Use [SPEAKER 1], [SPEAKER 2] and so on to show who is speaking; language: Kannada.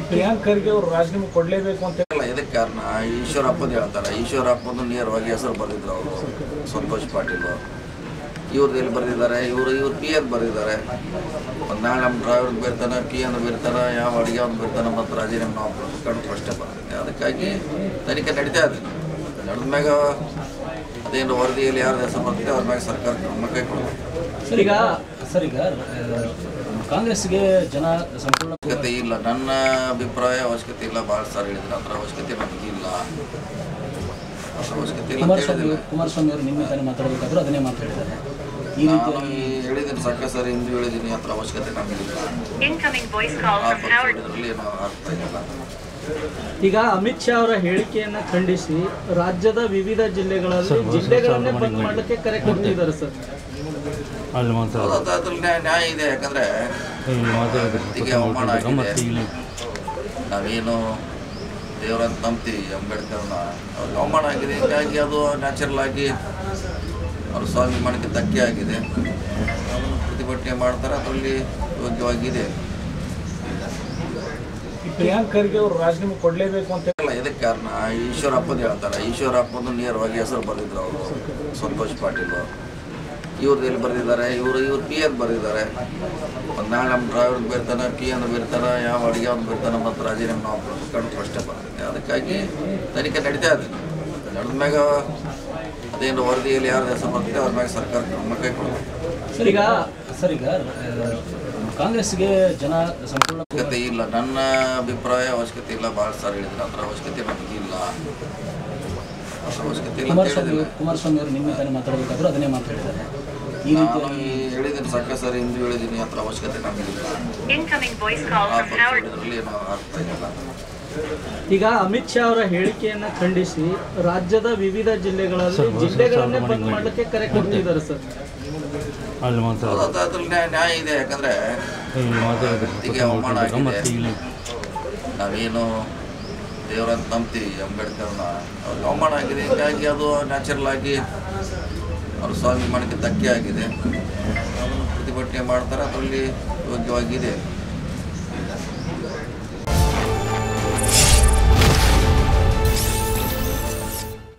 [SPEAKER 1] ಪ್ರಿಯಾಂಕ್ ಖರ್ಗೆ ಅವರು ರಾಜೀನಾಮೆ ಕೊಡಲೇಬೇಕು ಅಂತ
[SPEAKER 2] ಇದಕ್ಕೆ ಕಾರಣ ಈಶ್ವರಪ್ಪನ ಹೇಳ್ತಾರೆ. ಈಶ್ವರಪ್ಪನ ನೇರವಾಗಿ ಹೆಸರು ಬರೆದಿದ್ರು ಅವರು, ಸಂತೋಷ್ ಪಾಟೀಲ್ ಇವ್ರದ್ದು ಎಲ್ಲಿ ಬರೆದಿದ್ದಾರೆ, ಇವ್ರ ಪಿ ಎನ್ ಬರೆದಿದ್ದಾರೆ. ಒಂದು ನಾಳೆ ನಮ್ಮ ಡ್ರೈವರ್ ಬೇರ್ತಾನೆ, ಪಿ ಎನ್ ಬೇರ್ತಾನೆ, ಯಾವ ಅಡುಗೆ ಅವ್ನು ಬೇರ್ತಾನೆ, ಮತ್ತು ರಾಜೀನಾಮೆ ನಾವು ಕಂಡು ಪ್ರಶ್ನೆ ಬರ್ತದೆ. ಅದಕ್ಕಾಗಿ ತನಿಖೆ ನಡೀತಾ ಇದೆ. ನಡೆದ ಮ್ಯಾಗ ಅದೇನು ವರದಿಯಲ್ಲಿ ಯಾರು ಹೆಸರು ಬರ್ತಿದೆ ಅವ್ರ ಮ್ಯಾಗ ಸರ್ಕಾರ ಕ್ರಮ ಕೈಗೊಳ್ಳುತ್ತೆ.
[SPEAKER 3] ಸರ್ ಈಗ ಕಾಂಗ್ರೆಸ್ಗೆ ಜನ ಸಂಪೂರ್ಣ
[SPEAKER 2] ಅವಶ್ಯಕತೆ ಇಲ್ಲ. ನನ್ನ ಅಭಿಪ್ರಾಯ ಅವಶ್ಯಕತೆ ಇಲ್ಲ. ಭಾಳ ಸಾರಿ ಹೇಳಿದ್ರೆ ಅದರ ಅವಶ್ಯಕತೆ ನಮಗಿಲ್ಲ. ಅವಶ್ಯಕತೆ ಇಲ್ಲ.
[SPEAKER 3] ಕುಮಾರಸ್ವಾಮಿ ಅವರು ನಿನ್ನೆ ತಾನೇ ಮಾತಾಡಬೇಕಾದ್ರೂ ಅದನ್ನೇ ಮಾತಾಡಿದ್ದಾರೆ.
[SPEAKER 2] ನಾನು ಹೇಳಿದ್ದೀನಿ, ಸಾಕ ಸರಿ ಹಿಂದೂ ಹೇಳಿದ್ದೀನಿ, ಅದರ ಅವಶ್ಯಕತೆ ನಮಗಿಲ್ಲ. ಹೇಳಿದ್ರಲ್ಲಿ ಏನೋ ಅರ್ಥ ಇಲ್ಲ.
[SPEAKER 1] ಈಗ ಅಮಿತ್ ಶಾ ಅವರ ಹೇಳಿಕೆಯನ್ನು ಖಂಡಿಸಿ ರಾಜ್ಯದ ವಿವಿಧ ಜಿಲ್ಲೆಗಳನ್ನೇ ಬಂದ್ ಮಾಡಲಿಕ್ಕೆ ಕರೆ ಕೊಡ್ತಿದ್ದಾರೆ ಸರ್.
[SPEAKER 2] ಅದ್ರಲ್ಲಿ ನ್ಯಾಯ ಇದೆ. ಯಾಕಂದ್ರೆ ವ್ಯಕ್ತಿಗೆ ಅವಮಾನ ಆಗಿದೆ. ನಾವೇನು ದೇವರಂತ ನಂಬ್ತೀವಿ ಅಂಬೇಡ್ಕರ್ನ, ಅವ್ರಿಗೆ ಅವಮಾನ ಆಗಿದೆ. ಹೀಗಾಗಿ ಅದು ನ್ಯಾಚುರಲ್ ಆಗಿ ಅವ್ರ ಸ್ವಾಭಿಮಾನಕ್ಕೆ ಧಕ್ಕೆ ಆಗಿದೆ. ಅದನ್ನು ಪ್ರತಿಭಟನೆ ಮಾಡ್ತಾರೆ. ಅದರಲ್ಲಿ ಯೋಗ್ಯವಾಗಿದೆ.
[SPEAKER 1] ಪ್ರಿಯಾಂಕ್ ಖರ್ಗೆ ಅವರು ರಾಜೀನಾಮೆ ಕೊಡಲೇಬೇಕು ಅಂತ
[SPEAKER 2] ಇದಕ್ಕೆ ಕಾರಣ ಈಶ್ವರಪ್ಪನ ಹೇಳ್ತಾರೆ. ಈಶ್ವರಪ್ಪನ ನೇರವಾಗಿ ಹೆಸರು ಬರೆದಿದ್ರು ಅವರು, ಸಂತೋಷ್ ಪಾಟೀಲ್ ಇವ್ರದ್ದು ಎಲ್ಲಿ ಬರೆದಿದ್ದಾರೆ, ಇವ್ರ ಪಿ ಎನ್ ಬರೆದಿದ್ದಾರೆ. ಒಂದು ನಾಳೆ ನಮ್ಮ ಡ್ರೈವರ್ ಬೇರ್ತಾನೆ, ಪಿ ಎನ್ ಬೇರ್ತಾನೆ, ಯಾವ ಅಡುಗೆ ಅವ್ನು ಬೇರ್ತಾನೆ, ಮತ್ತು ರಾಜೀನಾಮೆ ನಾವು ಕಂಡು ಪ್ರಶ್ನೆ ಬರ್ತದೆ. ಅದಕ್ಕಾಗಿ ತನಿಖೆ ನಡೀತಾ ಇದೆ. ನಡೆದ ಮ್ಯಾಗ ಅದೇನು ವರದಿಯಲ್ಲಿ ಯಾರು ಹೆಸರು ಬರ್ತಿದೆ ಅವ್ರ ಮ್ಯಾಗ ಸರ್ಕಾರ ಕ್ರಮ ಕೈಗೊಳ್ಳುತ್ತೆ.
[SPEAKER 3] ಸರ್ ಈಗ ಕಾಂಗ್ರೆಸ್ಗೆ ಜನ ಸಂಪೂರ್ಣ
[SPEAKER 2] ಅವಶ್ಯಕತೆ ಇಲ್ಲ. ನನ್ನ ಅಭಿಪ್ರಾಯ ಅವಶ್ಯಕತೆ ಇಲ್ಲ. ಭಾಳ ಸಾರಿ ಹೇಳಿದ್ರೆ ಅದರ ಅವಶ್ಯಕತೆ ನಮಗಿಲ್ಲ. ಅವಶ್ಯಕತೆ ಇಲ್ಲ.
[SPEAKER 3] ಕುಮಾರಸ್ವಾಮಿ ಅವರು ನಿನ್ನೆ ತಾನೇ ಮಾತಾಡಬೇಕಾದ್ರೂ ಅದನ್ನೇ ಮಾತಾಡಿದ್ದಾರೆ.
[SPEAKER 2] ನಾನು ಹೇಳಿದ್ದೀನಿ, ಸಾಕ ಸರಿ ಹಿಂದೂ ಹೇಳಿದ್ದೀನಿ, ಅದರ ಅವಶ್ಯಕತೆ ನಮಗಿಲ್ಲ. ಹೇಳಿದ್ರಲ್ಲಿ ಏನೋ ಅರ್ಥ ಇಲ್ಲ.
[SPEAKER 1] ಈಗ ಅಮಿತ್ ಶಾ ಅವರ ಹೇಳಿಕೆಯನ್ನು ಖಂಡಿಸಿ ರಾಜ್ಯದ ವಿವಿಧ ಜಿಲ್ಲೆಗಳನ್ನೇ ಬಂದ್ ಮಾಡಲಿಕ್ಕೆ ಕರೆ ಕೊಡ್ತಿದ್ದಾರೆ ಸರ್.
[SPEAKER 2] ಅದ್ರಲ್ಲಿ ನ್ಯಾಯ ಇದೆ. ಯಾಕಂದ್ರೆ ವ್ಯಕ್ತಿಗೆ ಅವಮಾನ ಆಗಿದೆ. ನಾವೇನು ದೇವರಂತ ನಂಬ್ತೀವಿ ಅಂಬೇಡ್ಕರ್ನ, ಅವ್ರಿಗೆ ಅವಮಾನ ಆಗಿದೆ. ಹೀಗಾಗಿ ಅದು ನ್ಯಾಚುರಲ್ ಆಗಿ ಅವ್ರ ಸ್ವಾಭಿಮಾನಕ್ಕೆ ಧಕ್ಕೆ ಆಗಿದೆ. ಅದನ್ನು ಪ್ರತಿಭಟನೆ ಮಾಡ್ತಾರೆ. ಅದರಲ್ಲಿ ಯೋಗ್ಯವಾಗಿದೆ.